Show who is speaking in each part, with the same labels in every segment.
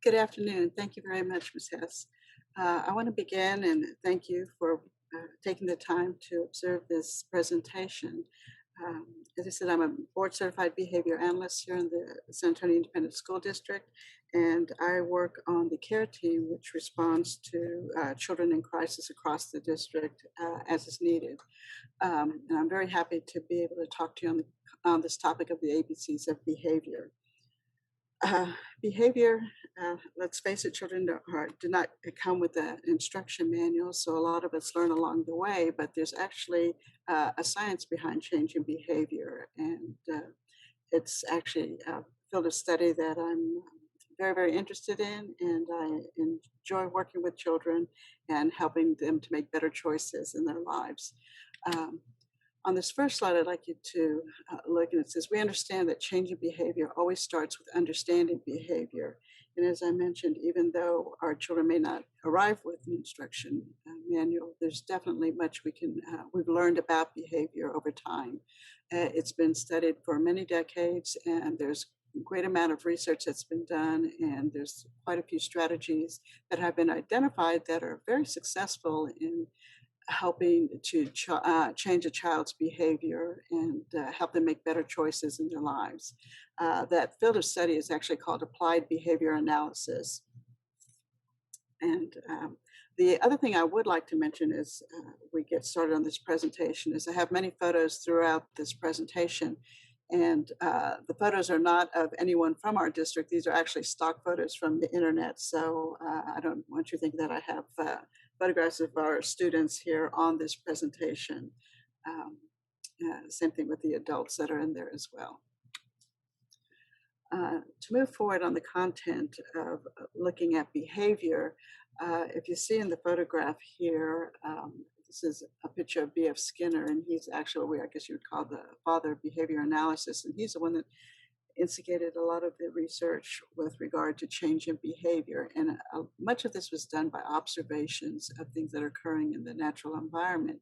Speaker 1: Good afternoon. Thank you very much, Ms. Hess. I want to begin and thank you for taking the time to observe this presentation. Um, as I said, I'm a board certified behavior analyst here in the San Antonio Independent School District, and I work on the care team, which responds to children in crisis across the district as is needed. And I'm very happy to be able to talk to you on this topic of the ABCs of behavior. Uh, Behavior, let's face it, children do not come with an instruction manual, so a lot of us learn along the way, but there's actually a science behind changing behavior. And it's actually a field of study that I'm very, very interested in, and I enjoy working with children and helping them to make better choices in their lives. Um, on this first slide, I'd like you to look, and it says, we understand that changing behavior always starts with understanding behavior. And as I mentioned, even though our children may not arrive with an instruction manual, there's definitely much we've learned about behavior over time. It's been studied for many decades, and there's a great amount of research that's been done, and there's quite a few strategies that have been identified that are very successful in helping to change a child's behavior and help them make better choices in their lives. That field of study is actually called applied behavior analysis. And the other thing I would like to mention as we get started on this presentation is I have many photos throughout this presentation. And the photos are not of anyone from our district. These are actually stock photos from the internet. So I don't want you to think that I have photographs of our students here on this presentation. Um, Same thing with the adults that are in there as well. To move forward on the content of looking at behavior, if you see in the photograph here, this is a picture of B.F. Skinner, and he's actually what I guess you would call the father of behavior analysis, and he's the one that instigated a lot of the research with regard to change in behavior. And much of this was done by observations of things that are occurring in the natural environment.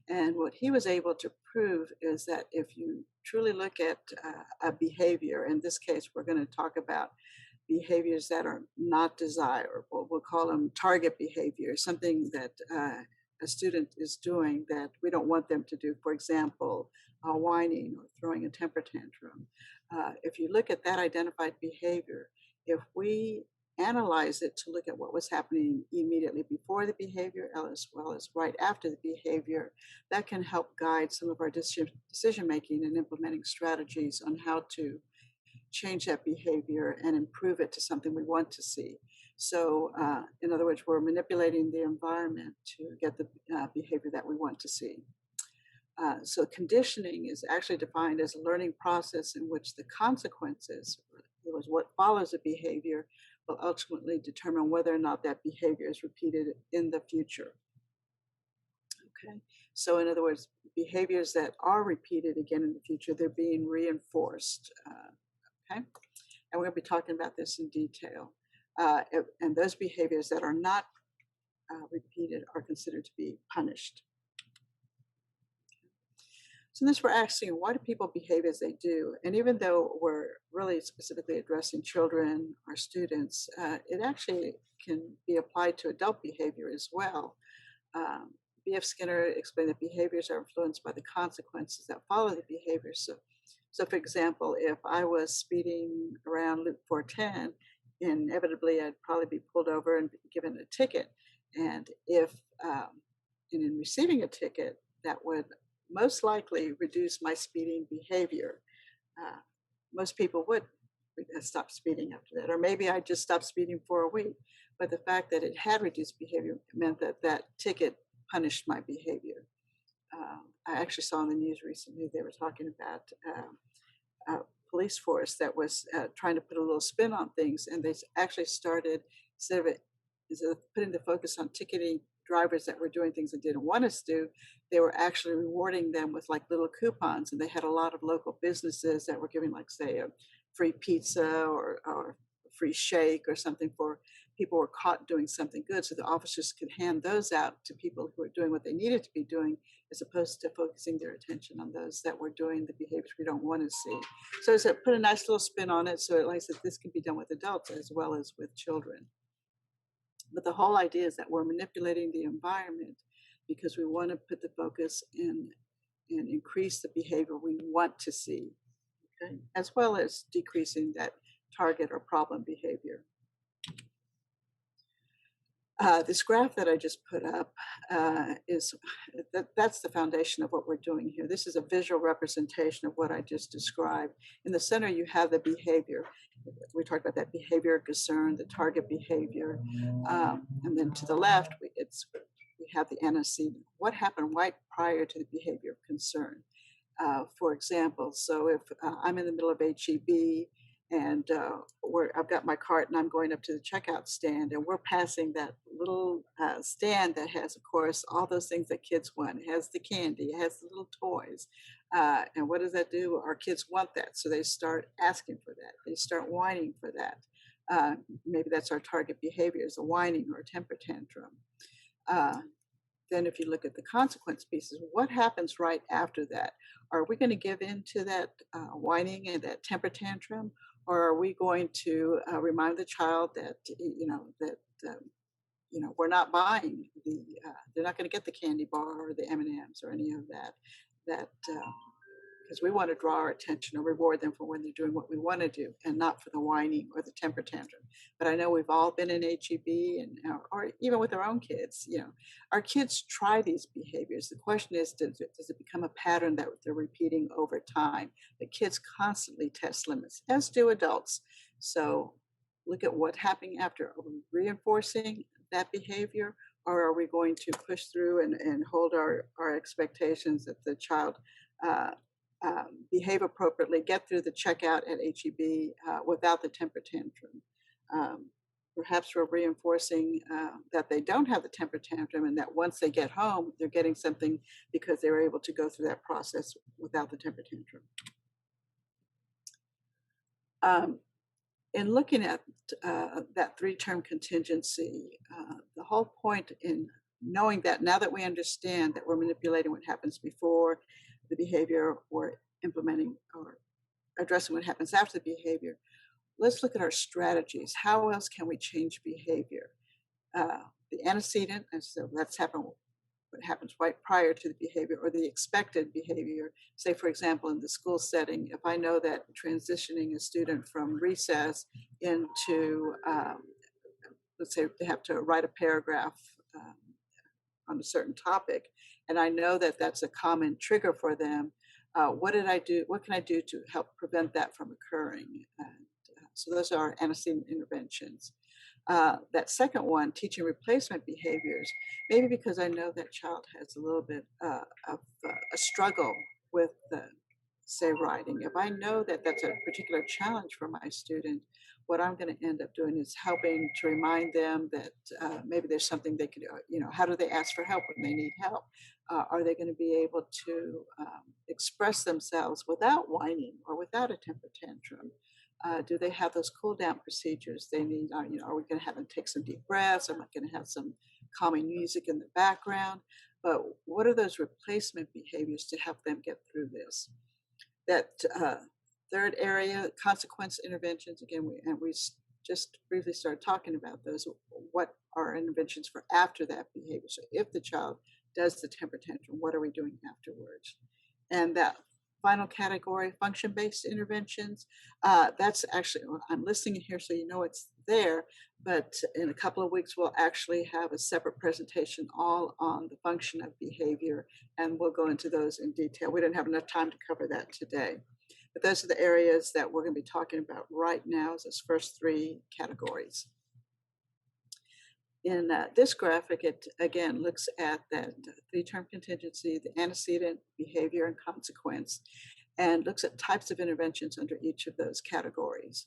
Speaker 1: And what he was able to prove is that if you truly look at a behavior, in this case, we're going to talk about behaviors that are not desirable. We'll call them target behaviors, something that a student is doing that we don't want them to do. For example, whining or throwing a temper tantrum. If you look at that identified behavior, if we analyze it to look at what was happening immediately before the behavior as well as right after the behavior, that can help guide some of our decision making and implementing strategies on how to change that behavior and improve it to something we want to see. So, in other words, we're manipulating the environment to get the behavior that we want to see. So conditioning is actually defined as a learning process in which the consequences, or in other words, what follows a behavior, will ultimately determine whether or not that behavior is repeated in the future. Okay, so in other words, behaviors that are repeated again in the future, they're being reinforced. Okay, and we're going to be talking about this in detail. And those behaviors that are not repeated are considered to be punished. So this we're asking, why do people behave as they do? And even though we're really specifically addressing children or students, it actually can be applied to adult behavior as well. B.F. Skinner explained that behaviors are influenced by the consequences that follow the behavior. So for example, if I was speeding around Loop 410, inevitably I'd probably be pulled over and given a ticket. And in receiving a ticket, that would most likely reduce my speeding behavior. Most people would stop speeding after that, or maybe I just stopped speeding for a week. But the fact that it had reduced behavior meant that that ticket punished my behavior. I actually saw in the news recently, they were talking about a police force that was trying to put a little spin on things, and they actually started, instead of putting the focus on ticketing drivers that were doing things they didn't want us to do, they were actually rewarding them with like little coupons. And they had a lot of local businesses that were giving, like, say, a free pizza or a free shake or something for people were caught doing something good, so the officers could hand those out to people who were doing what they needed to be doing, as opposed to focusing their attention on those that were doing the behaviors we don't want to see. So it's put a nice little spin on it. So like I said, this can be done with adults as well as with children. But the whole idea is that we're manipulating the environment because we want to put the focus in and increase the behavior we want to see, okay? As well as decreasing that target or problem behavior. This graph that I just put up that's the foundation of what we're doing here. This is a visual representation of what I just described. In the center, you have the behavior. We talked about that behavior of concern, the target behavior. And then to the left, we have the antecedent. What happened right prior to the behavior of concern? For example, so if I'm in the middle of HEB and I've got my cart and I'm going up to the checkout stand and we're passing that little stand that has, of course, all those things that kids want. It has the candy, it has the little toys. And what does that do? Our kids want that. So they start asking for that. They start whining for that. Maybe that's our target behavior, is a whining or a temper tantrum. Then if you look at the consequence pieces, what happens right after that? Are we going to give in to that whining and that temper tantrum? Or are we going to remind the child that, we're not buying they're not going to get the candy bar or the M&Ms or any of that, because we want to draw our attention or reward them for when they're doing what we want to do and not for the whining or the temper tantrum. But I know we've all been in HEB and or even with our own kids, our kids try these behaviors. The question is, does it become a pattern that they're repeating over time? The kids constantly test limits, as do adults. So look at what's happening after. Are we reinforcing that behavior, or are we going to push through and hold our expectations that the child behave appropriately, get through the checkout at HEB without the temper tantrum? Perhaps we're reinforcing that they don't have the temper tantrum and that once they get home, they're getting something because they were able to go through that process without the temper tantrum. In looking at that three-term contingency, the whole point in knowing that now that we understand that we're manipulating what happens before the behavior or implementing or addressing what happens after the behavior, let's look at our strategies. How else can we change behavior? The antecedent, and so what happens right prior to the behavior or the expected behavior. Say, for example, in the school setting, if I know that transitioning a student from recess into, let's say they have to write a paragraph on a certain topic, and I know that that's a common trigger for them, what can I do to help prevent that from occurring? So those are our antecedent interventions. That second one, teaching replacement behaviors, maybe because I know that child has a little bit of a struggle with, say, writing. If I know that that's a particular challenge for my student, what I'm going to end up doing is helping to remind them that maybe there's something they could, how do they ask for help when they need help? Are they going to be able to express themselves without whining or without a temper tantrum? Do they have those cool down procedures they need? Are we going to have them take some deep breaths? Am I going to have some calming music in the background? But what are those replacement behaviors to help them get through this? That third area, consequence interventions. Again, we just briefly started talking about those. What are interventions for after that behavior? So if the child does the temper tantrum, what are we doing afterwards? And that final category, function-based interventions. That's actually, I'm listing it here so you know it's there, but in a couple of weeks, we'll actually have a separate presentation all on the function of behavior, and we'll go into those in detail. We didn't have enough time to cover that today. But those are the areas that we're going to be talking about right now as those first three categories. In this graphic, it again looks at that three-term contingency, the antecedent, behavior, and consequence, and looks at types of interventions under each of those categories.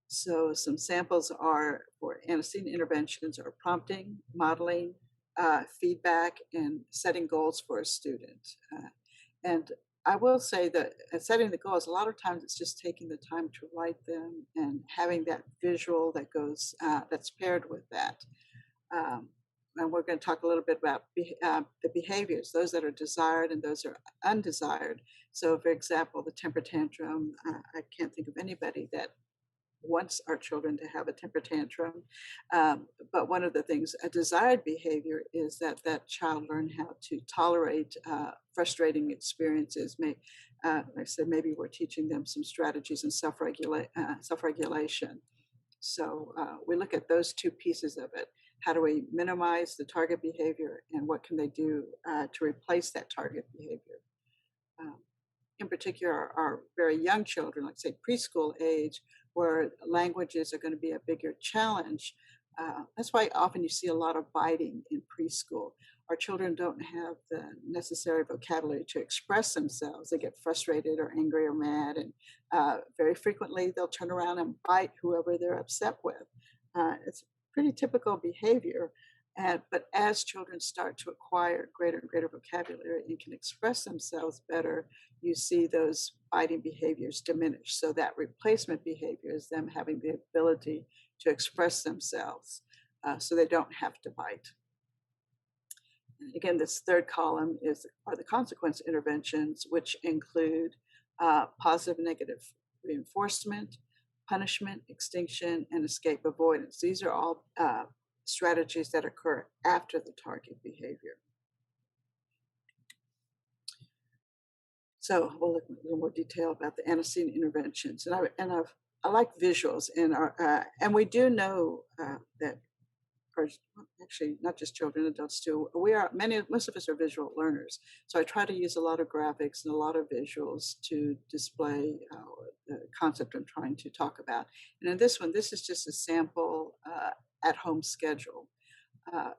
Speaker 1: So some samples are for antecedent interventions are prompting, modeling, feedback, and setting goals for a student. And I will say that setting the goals, a lot of times it's just taking the time to write them and having that visual that goes that's paired with that. Um, and we're going to talk a little bit about the behaviors, those that are desired and those are undesired. So, for example, the temper tantrum, I can't think of anybody that wants our children to have a temper tantrum. But one of the things, a desired behavior is that that child learn how to tolerate frustrating experiences. Like I said, maybe we're teaching them some strategies and self-regulation. So we look at those two pieces of it. How do we minimize the target behavior and what can they do to replace that target behavior? Um, in particular, our very young children, like say preschool age, where languages are going to be a bigger challenge. That's why often you see a lot of biting in preschool. Our children don't have the necessary vocabulary to express themselves. They get frustrated or angry or mad, and very frequently they'll turn around and bite whoever they're upset with. It's pretty typical behavior. But as children start to acquire greater and greater vocabulary and can express themselves better, you see those biting behaviors diminish. So that replacement behavior is them having the ability to express themselves so they don't have to bite. And again, this third column are the consequence interventions, which include positive and negative reinforcement, punishment, extinction, and escape avoidance. These are all strategies that occur after the target behavior. So we'll look in a little more detail about the antecedent interventions, I like visuals and we do know that, or actually not just children, adults too. Most of us are visual learners, so I try to use a lot of graphics and a lot of visuals to display the concept I'm trying to talk about. And in this one, this is just a sample at-home schedule. Uh,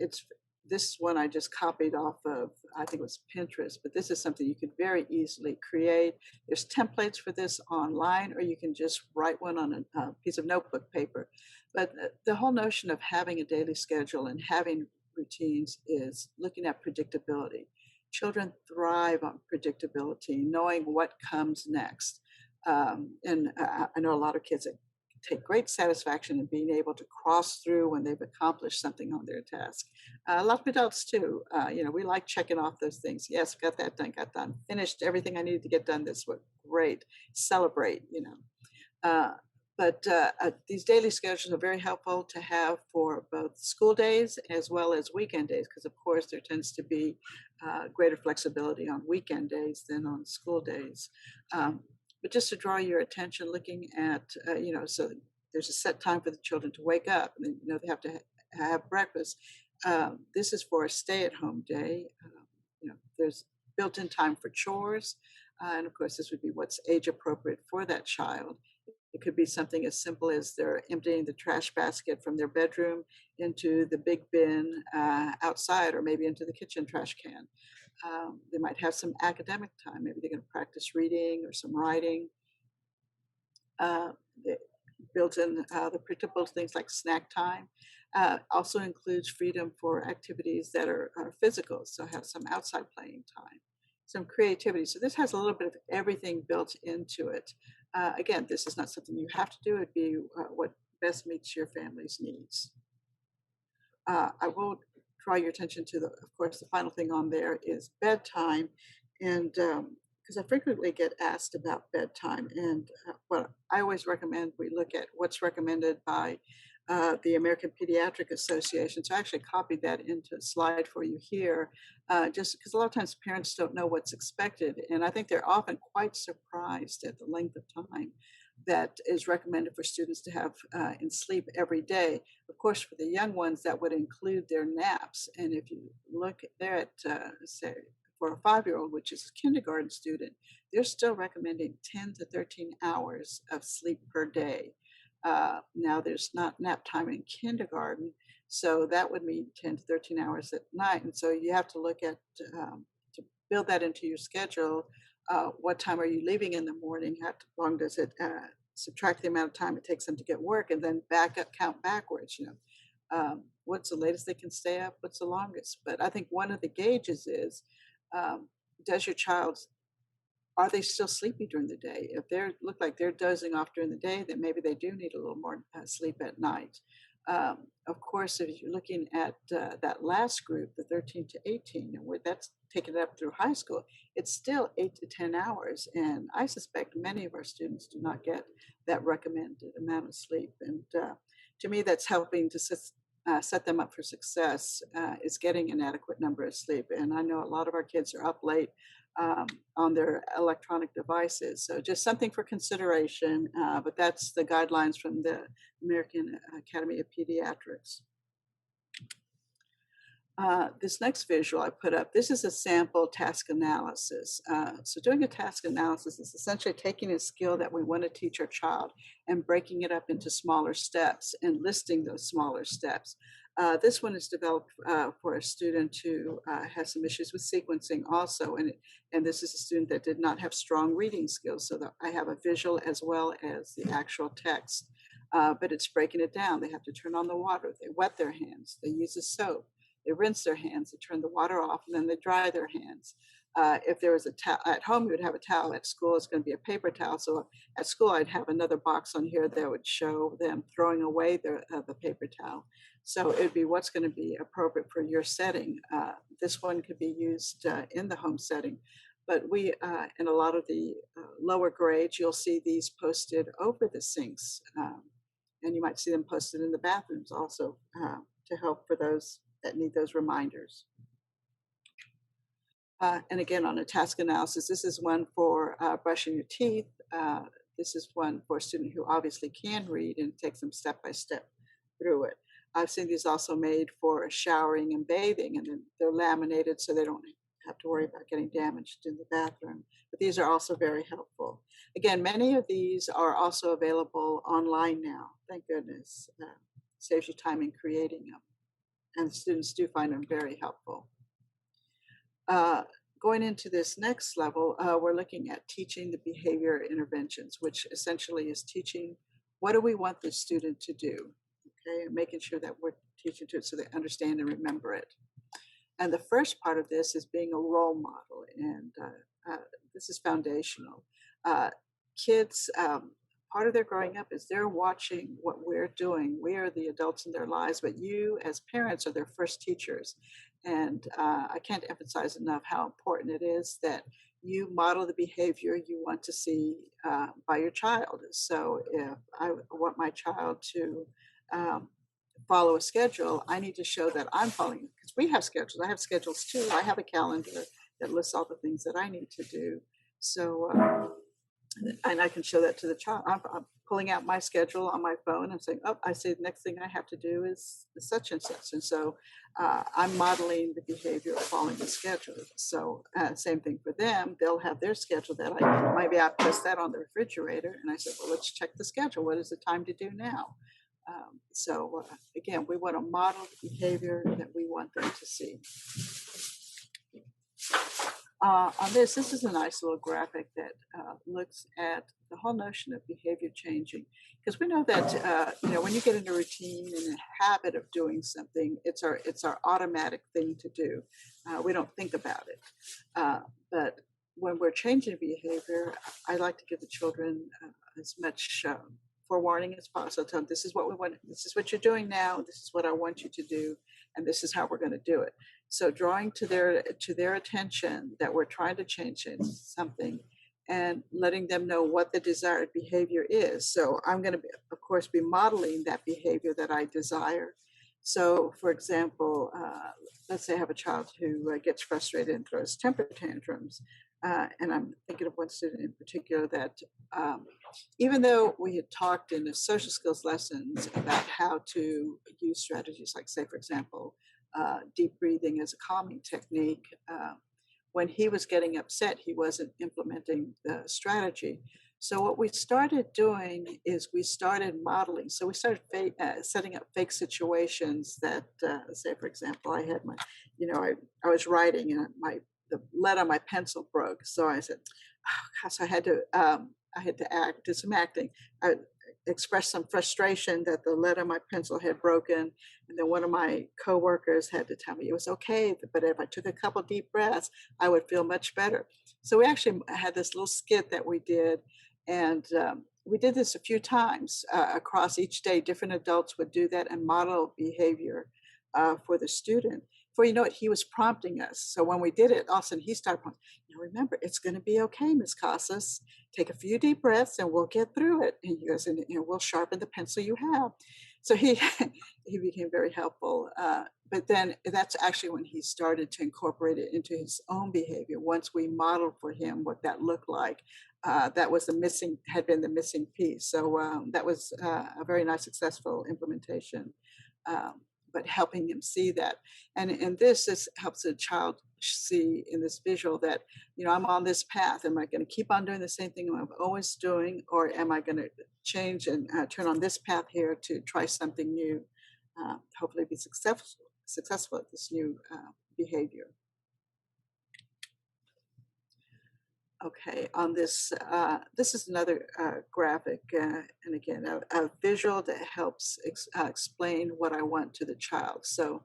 Speaker 1: it's this one I just copied off of, I think it was Pinterest, but this is something you could very easily create. There's templates for this online, or you can just write one on a piece of notebook paper. But the whole notion of having a daily schedule and having routines is looking at predictability. Children thrive on predictability, knowing what comes next. I know a lot of kids that take great satisfaction in being able to cross through when they've accomplished something on their task. A lot of adults too. We like checking off those things. Yes, got that done, got done, finished everything I needed to get done this week. Great, celebrate. But these daily schedules are very helpful to have for both school days as well as weekend days, because of course there tends to be greater flexibility on weekend days than on school days. But just to draw your attention, looking at, so there's a set time for the children to wake up, and then, they have to have breakfast. This is for a stay-at-home day. There's built-in time for chores, and of course, this would be what's age appropriate for that child. It could be something as simple as they're emptying the trash basket from their bedroom into the big bin outside, or maybe into the kitchen trash can. They might have some academic time. Maybe they're going to practice reading or some writing. Uh, Built in the predictable things like snack time. Also includes freedom for activities that are physical, so have some outside playing time, some creativity. So this has a little bit of everything built into it. Again, this is not something you have to do. It'd be what best meets your family's needs. I will draw your attention to of course, the final thing on there is bedtime. And because I frequently get asked about bedtime, and what I always recommend we look at what's recommended by the American Pediatric Association. So I actually copied that into a slide for you here, just because a lot of times parents don't know what's expected. And I think they're often quite surprised at the length of time that is recommended for students to have in sleep every day. Of course, for the young ones, that would include their naps. And if you look there at, say, for a 5-year-old, which is a kindergarten student, they're still recommending 10 to 13 hours of sleep per day. Now, there's not nap time in kindergarten, so that would mean 10 to 13 hours at night. And so you have to look at, to build that into your schedule, what time are you leaving in the morning? How long does it subtract the amount of time it takes them to get work, and then count backwards, what's the latest they can stay up? What's the longest? But I think one of the gauges is, does your child are they still sleepy during the day? If they look like they're dozing off during the day, then maybe they do need a little more sleep at night. Of course, if you're looking at that last group, the 13 to 18, and where that's taken up through high school, it's still 8 to 10 hours. And I suspect many of our students do not get that recommended amount of sleep. And to me, that's helping to set them up for success, is getting an adequate number of sleep. And I know a lot of our kids are up late um, on their electronic devices. So just something for consideration, but that's the guidelines from the American Academy of Pediatrics. This next visual I put up, this is a sample task analysis. So doing a task analysis is essentially taking a skill that we want to teach our child and breaking it up into smaller steps and listing those smaller steps. This one is developed for a student who has some issues with sequencing also, and this is a student that did not have strong reading skills, so that I have a visual as well as the actual text. But it's breaking it down. They have to turn on the water, they wet their hands, they use a soap, they rinse their hands, they turn the water off, and then they dry their hands. If there was a towel at home, you would have a towel. At school, it's going to be a paper towel. So at school, I'd have another box on here that would show them throwing away the paper towel. So it'd be what's going to be appropriate for your setting. This one could be used in the home setting. But we, in a lot of the lower grades, you'll see these posted over the sinks. And you might see them posted in the bathrooms also to help for those that need those reminders. And again, on a task analysis, this is one for brushing your teeth. This is one for a student who obviously can read and takes them step by step through it. I've seen these also made for showering and bathing, and then they're laminated so they don't have to worry about getting damaged in the bathroom. But these are also very helpful. Again, many of these are also available online now. Thank goodness. Saves you time in creating them. And students do find them very helpful. Going into this next level, we're looking at teaching the behavior interventions, which essentially is teaching what do we want the student to do, okay, and making sure that we're teaching to it so they understand and remember it. And the first part of this is being a role model, and this is foundational. Kids, part of their growing up is they're watching what we're doing. We are the adults in their lives, but you as parents are their first teachers. And I can't emphasize enough how important it is that you model the behavior you want to see by your child. So if I want my child to follow a schedule, I need to show that I'm following it, because we have schedules. I have schedules too. I have a calendar that lists all the things that I need to do. So, and I can show that to the child. I'm pulling out my schedule on my phone and saying, oh, I see the next thing I have to do is such and such. And so I'm modeling the behavior of following the schedule. So same thing for them. They'll have their schedule that maybe I post that on the refrigerator. And I said, well, let's check the schedule. What is the time to do now? So again, we want to model the behavior that we want them to see. On this is a nice little graphic that looks at the whole notion of behavior changing, because we know that when you get in a routine and a habit of doing something, it's our automatic thing to do. We don't think about it, but when we're changing behavior, I like to give the children as much forewarning as possible. Tell them, this is what we want. This is what you're doing now. This is what I want you to do, and this is how we're going to do it. So drawing to their attention that we're trying to change something, and letting them know what the desired behavior is. So I'm going to, of course, be modeling that behavior that I desire. So, for example, let's say I have a child who gets frustrated and throws temper tantrums. And I'm thinking of one student in particular that even though we had talked in the social skills lessons about how to use strategies like, say, for example, deep breathing as a calming technique, when he was getting upset, he wasn't implementing the strategy. So what we started doing is we started modeling. So we started setting up fake situations that, say, for example, I had I was writing and the lead on my pencil broke. So I said, oh, gosh, I had to do some acting. expressed some frustration that the lead on my pencil had broken. And then one of my coworkers had to tell me it was okay, but if I took a couple deep breaths, I would feel much better. So we actually had this little skit that we did, and we did this a few times across each day. Different adults would do that and model behavior for the student. Before you know it, he was prompting us. So when we did it, all of a sudden he started prompting, now remember, it's going to be okay, Miss Casas. Take a few deep breaths and we'll get through it. And he goes, and we'll sharpen the pencil you have. So he he became very helpful. But then that's actually when he started to incorporate it into his own behavior. Once we modeled for him what that looked like, that was had been the missing piece. So that was a very nice, successful implementation. Um, but helping him see that, and this helps a child see in this visual that, I'm on this path. Am I going to keep on doing the same thing I'm always doing, or am I going to change and turn on this path here to try something new? Hopefully, be successful at this new behavior. Okay, on this, this is another graphic, and again, a visual that helps explain what I want to the child. So,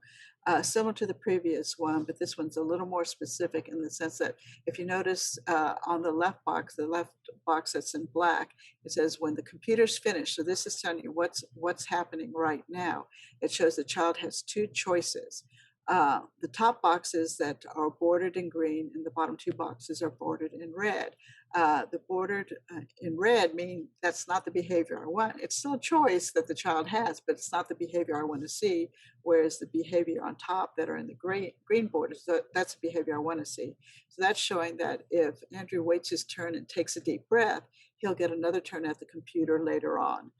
Speaker 1: similar to the previous one, but this one's a little more specific in the sense that if you notice on the left box that's in black, it says when the computer's finished. So this is telling you what's happening right now. It shows the child has two choices. The top boxes that are bordered in green and the bottom two boxes are bordered in red. The bordered in red mean that's not the behavior I want. It's still a choice that the child has, but it's not the behavior I want to see. Whereas the behavior on top that are in the green borders, that's the behavior I want to see. So that's showing that if Andrew waits his turn and takes a deep breath, he'll get another turn at the computer later on.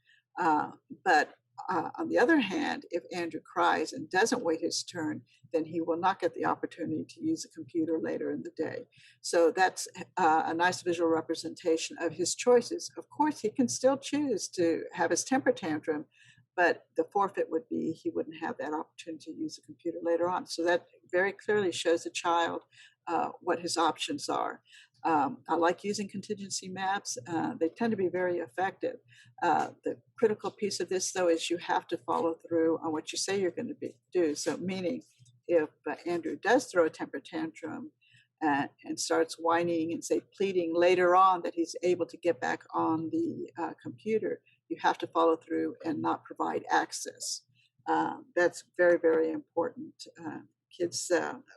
Speaker 1: But on the other hand, if Andrew cries and doesn't wait his turn, then he will not get the opportunity to use the computer later in the day. So that's a nice visual representation of his choices. Of course, he can still choose to have his temper tantrum, but the forfeit would be he wouldn't have that opportunity to use the computer later on. So that very clearly shows the child what his options are. I like using contingency maps. They tend to be very effective. The critical piece of this, though, is you have to follow through on what you say you're going to do. So meaning if Andrew does throw a temper tantrum and starts whining and, say, pleading later on that he's able to get back on the computer, you have to follow through and not provide access. That's very, very important. Kids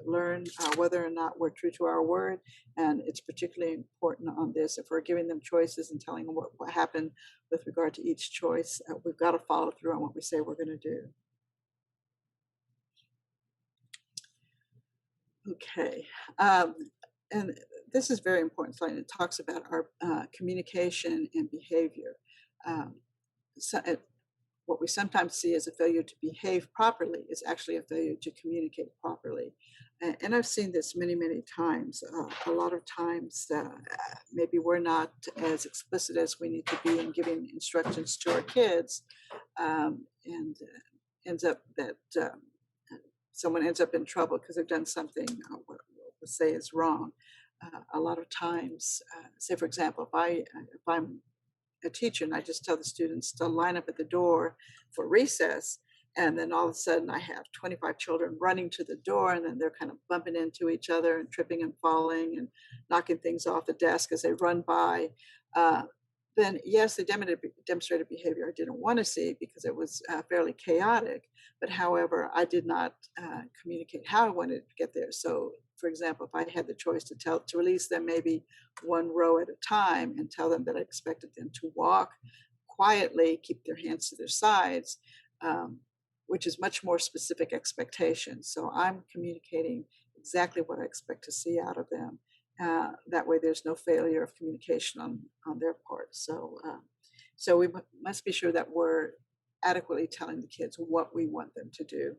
Speaker 1: learn whether or not we're true to our word, and it's particularly important on this. If we're giving them choices and telling them what happened with regard to each choice, we've got to follow through on what we say we're going to do. Okay, and this is very important slide. It talks about our communication and behavior. So, what we sometimes see as a failure to behave properly is actually a failure to communicate properly. And I've seen this many, many times. A lot of times, maybe we're not as explicit as we need to be in giving instructions to our kids, and ends up that someone ends up in trouble because they've done something what we say is wrong. A lot of times, say for example, if I'm a teacher and I just tell the students to line up at the door for recess, and then all of a sudden I have 25 children running to the door, and then they're kind of bumping into each other and tripping and falling and knocking things off the desk as they run by. Then yes, they demonstrated behavior I didn't want to see because it was fairly chaotic. But however, I did not communicate how I wanted to get there. So, for example, if I had the choice to release them maybe one row at a time and tell them that I expected them to walk quietly, keep their hands to their sides, which is much more specific expectations. So I'm communicating exactly what I expect to see out of them. That way there's no failure of communication on their part. So, so we must be sure that we're adequately telling the kids what we want them to do.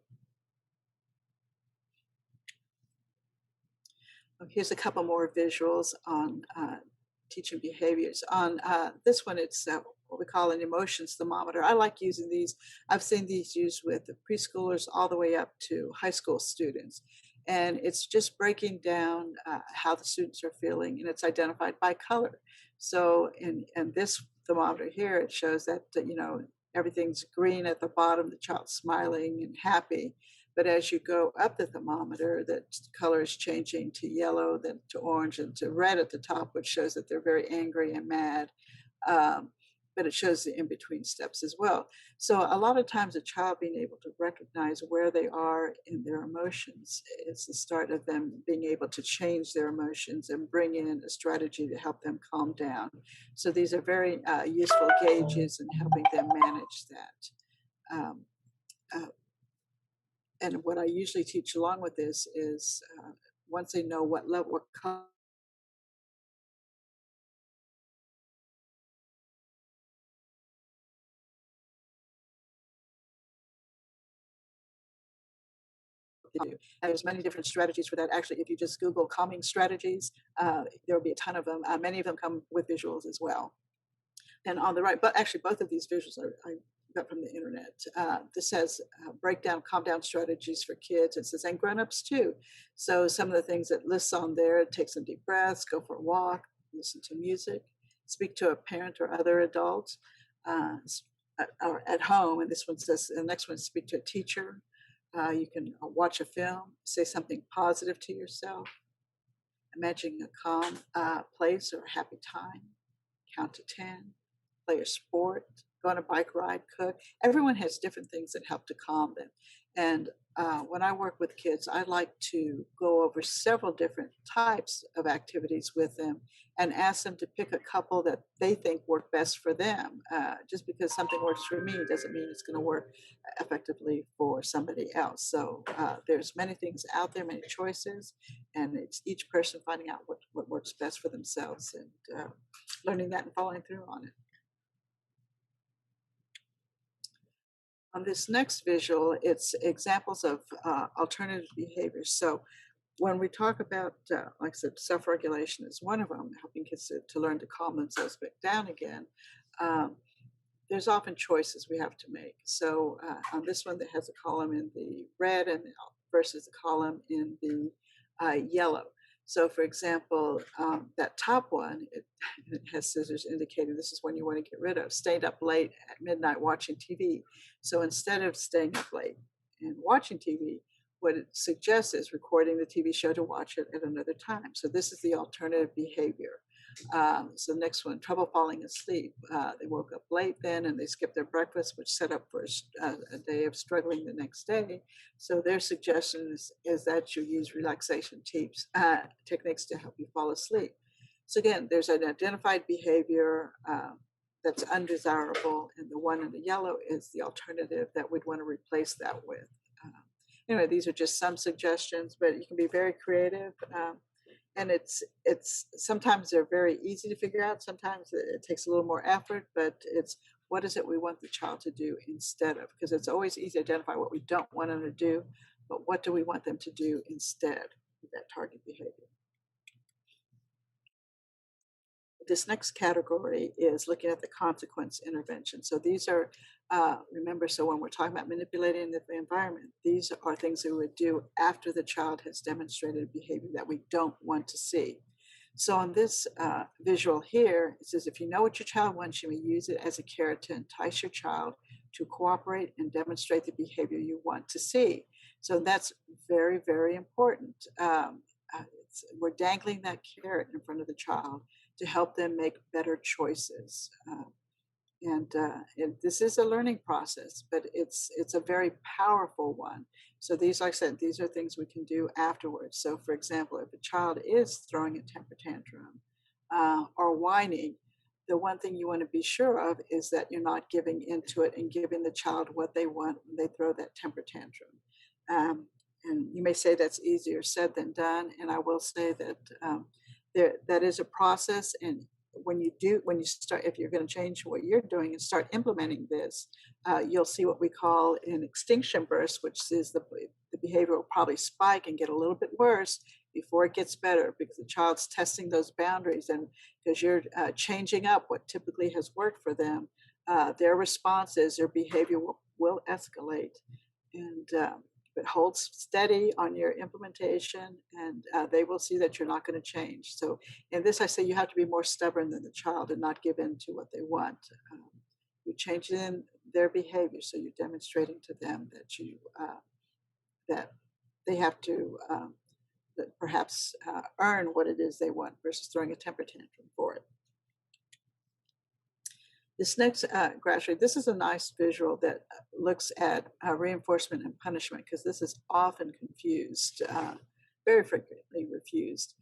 Speaker 1: Here's a couple more visuals on teaching behaviors. On this one, it's what we call an emotions thermometer. I like using these. I've seen these used with the preschoolers all the way up to high school students. And it's just breaking down how the students are feeling, and it's identified by color. So in this thermometer here, it shows that, everything's green at the bottom, the child's smiling and happy. But as you go up the thermometer, the color is changing to yellow, then to orange, and to red at the top, which shows that they're very angry and mad. Um, but it shows the in between steps as well. So a lot of times a child being able to recognize where they are in their emotions is the start of them being able to change their emotions and bring in a strategy to help them calm down. So these are very useful gauges in helping them manage that. Um, uh, and what I usually teach along with this is once they know what level, what color to do. And there's many different strategies for that. Actually, if you just Google calming strategies, there will be a ton of them. Many of them come with visuals as well. And on the right, but actually both of these visuals I got from the internet. This says break down, calm down strategies for kids. It says, and grown-ups too. So some of the things it lists on there, take some deep breaths, go for a walk, listen to music, speak to a parent or other adult, or at home. And this one says, the next one, speak to a teacher. You can watch a film, say something positive to yourself, imagine a calm place or a happy time, count to 10, play a sport, go on a bike ride, cook. Everyone has different things that help to calm them. And when I work with kids, I like to go over several different types of activities with them and ask them to pick a couple that they think work best for them. Just because something works for me doesn't mean it's going to work effectively for somebody else. So there's many things out there, many choices, and it's each person finding out what works best for themselves and learning that and following through on it. On this next visual, it's examples of alternative behaviors. So when we talk about, like I said, self-regulation is one of them, helping kids to learn to calm themselves back down again. Um, there's often choices we have to make. So on this one that has a column in the red and versus a column in the yellow. So for example, that top one, it has scissors indicating this is one you want to get rid of. Stayed up late at midnight watching TV. So instead of staying up late and watching TV, what it suggests is recording the TV show to watch it at another time. So this is the alternative behavior. So the next one, trouble falling asleep. They woke up late then and they skipped their breakfast, which set up for a day of struggling the next day. So their suggestion is that you use relaxation techniques to help you fall asleep. So again, there's an identified behavior that's undesirable, and the one in the yellow is the alternative that we'd want to replace that with. Anyway, these are just some suggestions, but you can be very creative. And it's sometimes they're very easy to figure out. Sometimes it takes a little more effort, but it's what is it we want the child to do instead of? Because it's always easy to identify what we don't want them to do, but what do we want them to do instead of that target behavior? This next category is looking at the consequence intervention. So these are, remember, so when we're talking about manipulating the environment, these are things that we would do after the child has demonstrated behavior that we don't want to see. So on this visual here, it says, if you know what your child wants, you may use it as a carrot to entice your child to cooperate and demonstrate the behavior you want to see. So that's very, very important. We're dangling that carrot in front of the child to help them make better choices. And this is a learning process, but it's a very powerful one. So these, like I said, these are things we can do afterwards. So for example, if a child is throwing a temper tantrum or whining, the one thing you want to be sure of is that you're not giving into it and giving the child what they want when they throw that temper tantrum. And you may say that's easier said than done. And I will say that that is a process. And when you start, if you're going to change what you're doing and start implementing this, you'll see what we call an extinction burst, which is the behavior will probably spike and get a little bit worse before it gets better, because the child's testing those boundaries, and because you're changing up what typically has worked for them, their responses, their behavior will escalate. And but hold steady on your implementation, and they will see that you're not going to change. So in this, I say you have to be more stubborn than the child and not give in to what they want. You change in their behavior, so you're demonstrating to them that that they have to perhaps earn what it is they want versus throwing a temper tantrum for it. This next graphic, this is a nice visual that looks at reinforcement and punishment, because this is often confused, very frequently refused.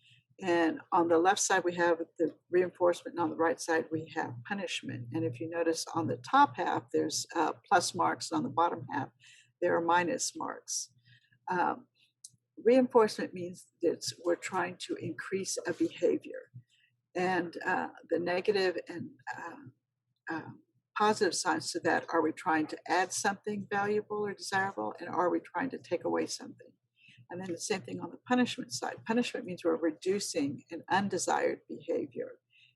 Speaker 1: And on the left side, we have the reinforcement, and on the right side, we have punishment. And if you notice on the top half, there's plus marks, and on the bottom half, there are minus marks. Reinforcement means that we're trying to increase a behavior. And the negative and positive signs to that: are we trying to add something valuable or desirable, and are we trying to take away something? And then the same thing on the punishment side. Punishment means we're reducing an undesired behavior,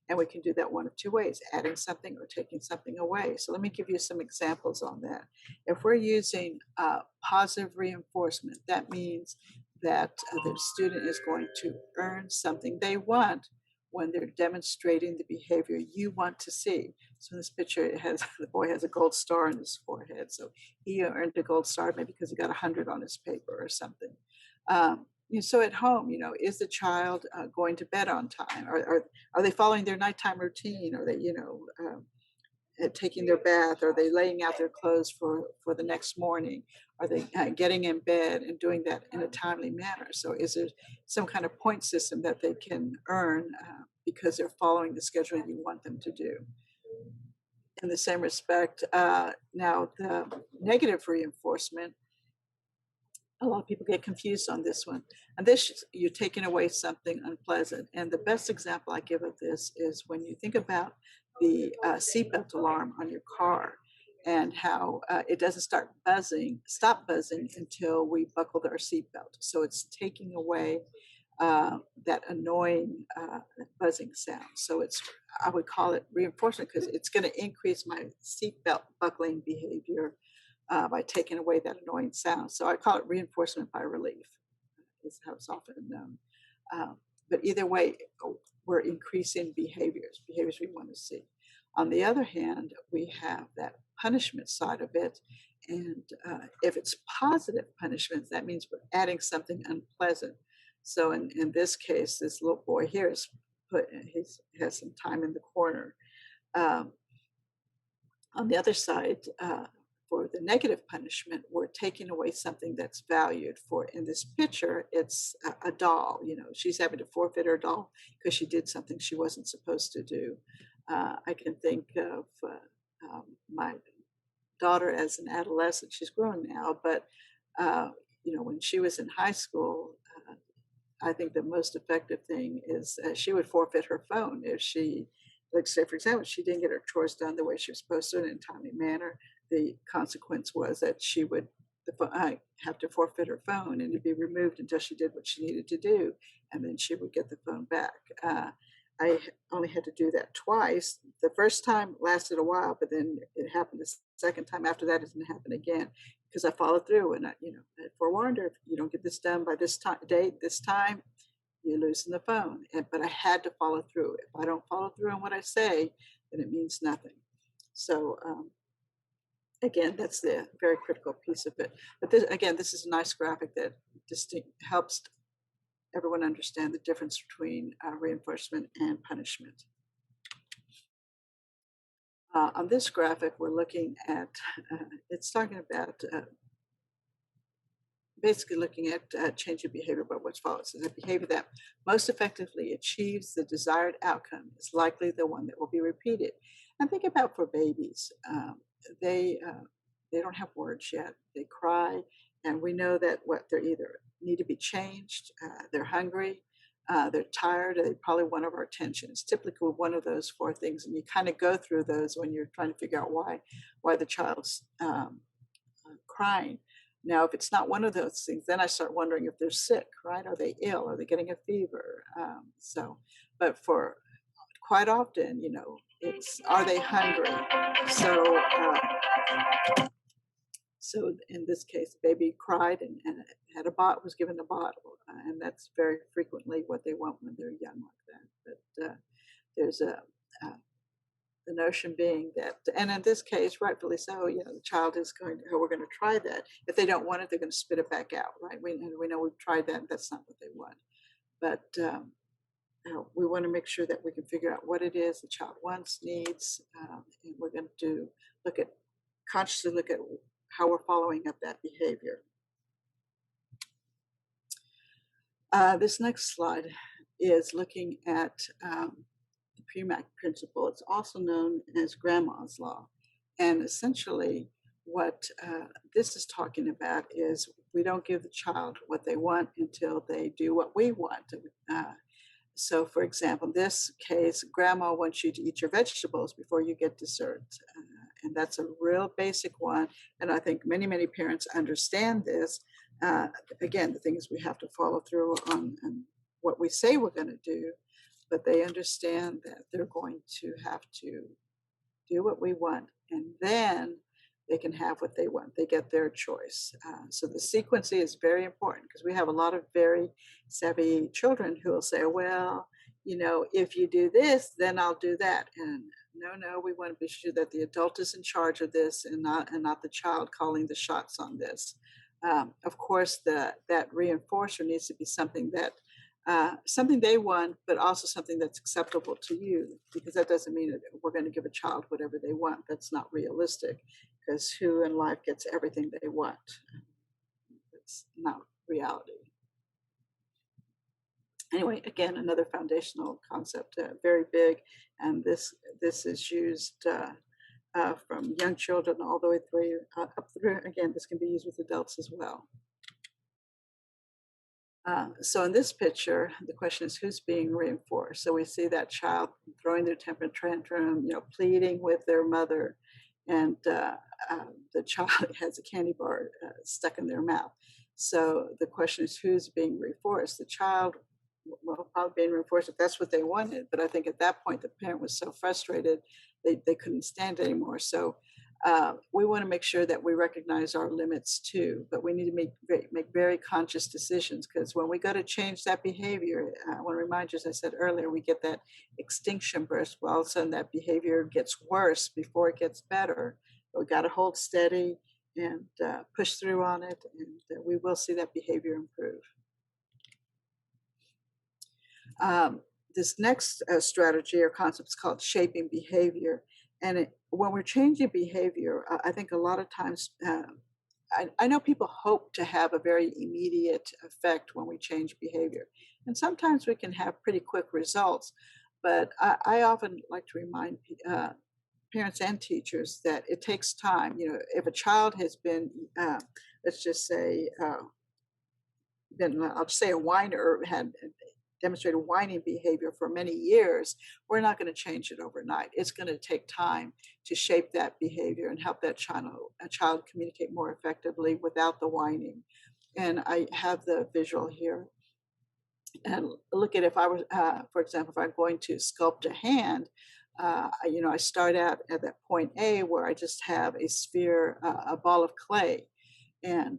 Speaker 1: and we can do that one of two ways: adding something or taking something away. So let me give you some examples on that. If we're using positive reinforcement, that means that the student is going to earn something they want when they're demonstrating the behavior you want to see. So in this picture, it has the boy has a gold star on his forehead. So he earned a gold star maybe because he got 100 on his paper or something. So at home, is the child going to bed on time? Are they following their nighttime routine? Are they, taking their bath? Are they laying out their clothes for the next morning? Are they getting in bed and doing that in a timely manner? So is there some kind of point system that they can earn because they're following the schedule you want them to do? In the same respect, now the negative reinforcement, a lot of people get confused on this one. And this, you're taking away something unpleasant. And the best example I give of this is when you think about the seatbelt alarm on your car, and how it doesn't stop buzzing until we buckled our seatbelt. So it's taking away that annoying buzzing sound. So I would call it reinforcement, because it's going to increase my seatbelt buckling behavior by taking away that annoying sound. So I call it reinforcement by relief, is how it's often known. But either way, we're increasing behaviors we want to see. On the other hand, we have that punishment side of it. And if it's positive punishment, that means we're adding something unpleasant. So in this case, this little boy here has some time in the corner. On the other side, for the negative punishment, we're taking away something that's valued. For in this picture, it's a doll. She's having to forfeit her doll because she did something she wasn't supposed to do. I can think of my daughter as an adolescent. She's grown now, but when she was in high school, I think the most effective thing is she would forfeit her phone if she, like, say, for example, she didn't get her chores done the way she was supposed to in a timely manner. The consequence was that she would have to forfeit her phone, and it'd be removed until she did what she needed to do, and then she would get the phone back. I only had to do that twice. The first time lasted a while, but then it happened the second time. After that, it didn't happen again, because I followed through, and I forewarned her: if you don't get this done by this date, this time, you're losing the phone. But I had to follow through. If I don't follow through on what I say, then it means nothing. So again, that's the very critical piece of it. But this is a nice graphic that helps everyone understand the difference between reinforcement and punishment. On this graphic, we're looking at, it's talking about basically looking at change of behavior, but what's follows is a behavior that most effectively achieves the desired outcome is likely the one that will be repeated. And think about for babies, they don't have words yet. They cry, and we know that they're either need to be changed, they're hungry, they're tired, or they probably want our attention. It's typically one of those four things, and you kind of go through those when you're trying to figure out why the child's crying. Now, if it's not one of those things, then I start wondering if they're sick, right? Are they ill? Are they getting a fever? But for quite often, are they hungry? So in this case, the baby cried and had was given a bottle, and that's very frequently what they want when they're young like that. But there's uh, the notion being that, and in this case, rightfully so, the child is going to, oh, we're going to try that. If they don't want it, they're going to spit it back out, right? We know we've tried that. That's not what they want. But we want to make sure that we can figure out what it is the child wants, needs, and we're going to consciously look at how we're following up that behavior. This next slide is looking at the Premack principle. It's also known as Grandma's Law. And essentially, what this is talking about is we don't give the child what they want until they do what we want. So, for example, in this case, Grandma wants you to eat your vegetables before you get dessert. And that's a real basic one. And I think many, many parents understand this. Again, the thing is we have to follow through on what we say we're going to do, but they understand that they're going to have to do what we want, and then they can have what they want. They get their choice. So the sequencing is very important because we have a lot of very savvy children who will say, well, if you do this, then I'll do that. And no, we want to be sure that the adult is in charge of this and not the child calling the shots on this. Of course, that reinforcer needs to be something that something they want, but also something that's acceptable to you, because that doesn't mean that we're going to give a child whatever they want. That's not realistic, because who in life gets everything they want? It's not reality. Anyway, again, another foundational concept, very big, and this is used from young children all the way through up through. Again, this can be used with adults as well. So in this picture, the question is who's being reinforced. So we see that child throwing their temper tantrum, pleading with their mother, and the child has a candy bar stuck in their mouth. So the question is who's being reinforced. The child, well, probably being reinforced if that's what they wanted. But I think at that point, the parent was so frustrated, they couldn't stand anymore. So we want to make sure that we recognize our limits too, but we need to make very conscious decisions, because when we go to change that behavior, I want to remind you, as I said earlier, we get that extinction burst. Well, all of a sudden that behavior gets worse before it gets better. But we got to hold steady and push through on it, and we will see that behavior improve. This next strategy or concept is called shaping behavior. And when we're changing behavior, I think a lot of times, I know people hope to have a very immediate effect when we change behavior. And sometimes we can have pretty quick results. But I often like to remind parents and teachers that it takes time. If a child has been, let's just say, I'll just say a whiner, had demonstrated whining behavior for many years, we're not going to change it overnight. It's going to take time to shape that behavior and help that child communicate more effectively without the whining. And I have the visual here. And look at, if I was, for example, if I'm going to sculpt a hand, I start out at that point A where I just have a sphere, a ball of clay. And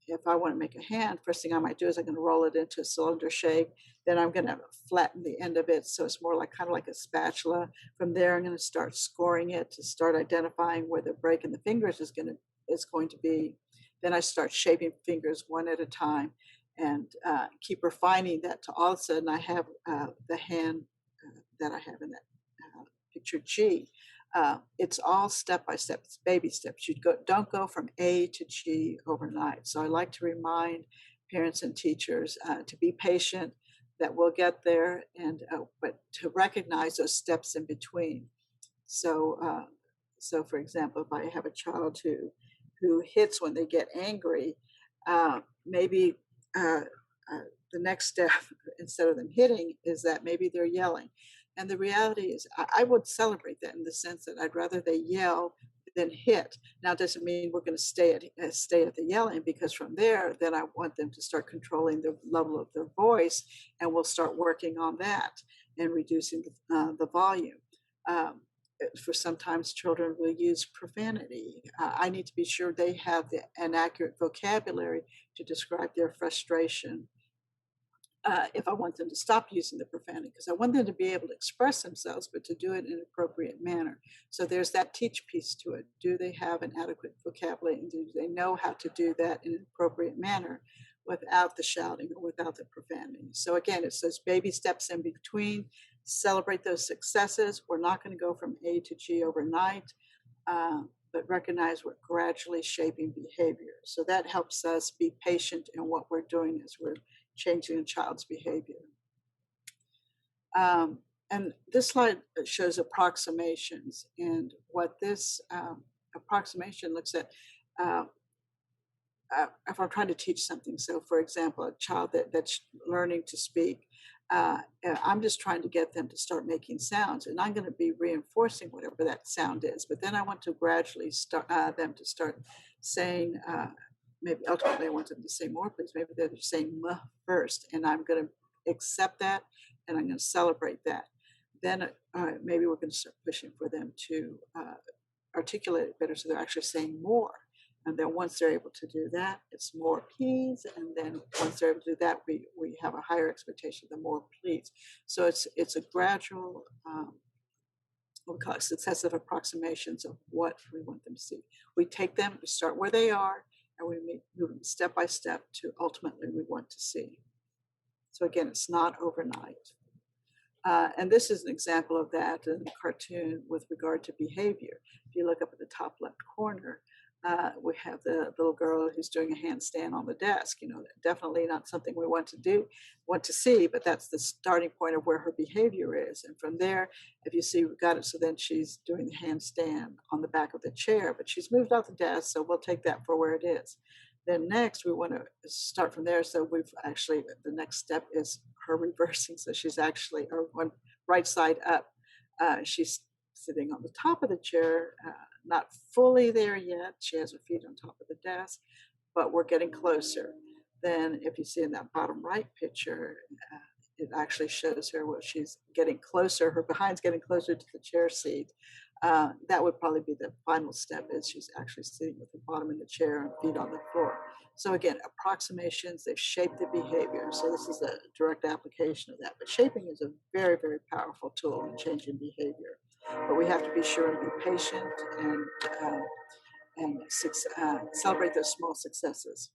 Speaker 1: if I want to make a hand, first thing I might do is I'm going to roll it into a cylinder shape. Then I'm going to flatten the end of it so it's more kind of like a spatula. From there, I'm going to start scoring it to start identifying where the break in the fingers is going to be. Then I start shaping fingers one at a time and keep refining that to all of a sudden I have the hand that I have in that picture G. It's all step by step. It's baby steps. Don't go from A to G overnight. So I like to remind parents and teachers to be patient, that we'll get there, and but to recognize those steps in between. So, for example, if I have a child who hits when they get angry, maybe the next step, instead of them hitting, is that maybe they're yelling. And the reality is, I would celebrate that in the sense that I'd rather they yell than hit. Now, it doesn't mean we're going to stay at the yelling, because from there, then I want them to start controlling the level of their voice, and we'll start working on that and reducing the volume. for sometimes children will use profanity. I need to be sure they have an accurate vocabulary to describe their frustration if I want them to stop using the profanity, because I want them to be able to express themselves, but to do it in an appropriate manner. So there's that teach piece to it. Do they have an adequate vocabulary, and do they know how to do that in an appropriate manner without the shouting or without the profanity? So again, it says baby steps in between, celebrate those successes. We're not going to go from A to G overnight. But recognize we're gradually shaping behavior. So that helps us be patient in what we're doing as we're changing a child's behavior. And this slide shows approximations, and what this approximation looks at if I'm trying to teach something. So for example, a child that's learning to speak, I'm just trying to get them to start making sounds, and I'm going to be reinforcing whatever that sound is. But then I want to gradually start them to start saying, maybe ultimately I want them to say more, please. Maybe they're just saying "muh" first, and I'm going to accept that, and I'm going to celebrate that. Then maybe we're going to start pushing for them to articulate it better, so they're actually saying more. And then once they're able to do that, it's more please. And then once they're able to do that, we have a higher expectation, the more please. So it's a gradual, what we call it, successive approximations of what we want them to see. We take them, we start where they are, and we move them step by step to ultimately we want to see. So again, it's not overnight. And this is an example of that in the cartoon with regard to behavior. If you look up at the top left corner, we have the little girl who's doing a handstand on the desk. Definitely not something we want to see, but that's the starting point of where her behavior is. And from there, if you see, we've got it. So then she's doing the handstand on the back of the chair, but she's moved off the desk, so we'll take that for where it is. Then next, we want to start from there. So we've actually, the next step is her reversing. So she's actually, or one right side up. She's sitting on the top of the chair, not fully there yet. She has her feet on top of the desk, but we're getting closer. Then if you see in that bottom right picture, it actually shows her where she's getting closer. Her behind's getting closer to the chair seat. That would probably be the final step, is she's actually sitting with the bottom in the chair and feet on the floor. So again, approximations, they've shaped the behavior. So this is a direct application of that. But shaping is a very, very powerful tool in changing behavior. But we have to be sure to be patient and celebrate those small successes.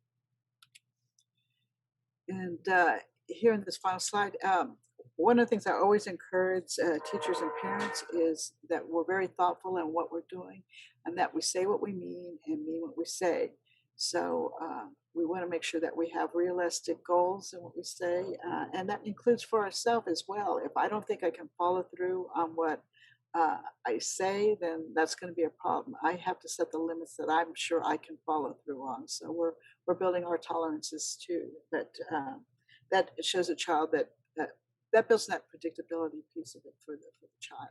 Speaker 1: And here in this final slide, one of the things I always encourage teachers and parents is that we're very thoughtful in what we're doing, and that we say what we mean and mean what we say. So we want to make sure that we have realistic goals in what we say, and that includes for ourselves as well. If I don't think I can follow through on what I say, then that's going to be a problem. I have to set the limits that I'm sure I can follow through on. So we're building our tolerances too. That shows a child that builds that predictability piece of it for the child.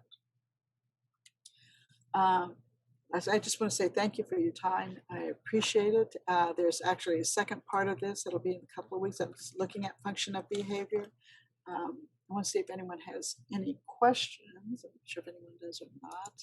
Speaker 1: I just want to say thank you for your time. I appreciate it. There's actually a second part of this. It'll be in a couple of weeks. I'm looking at function of behavior. I want to see if anyone has any questions. I'm not sure if anyone does or not.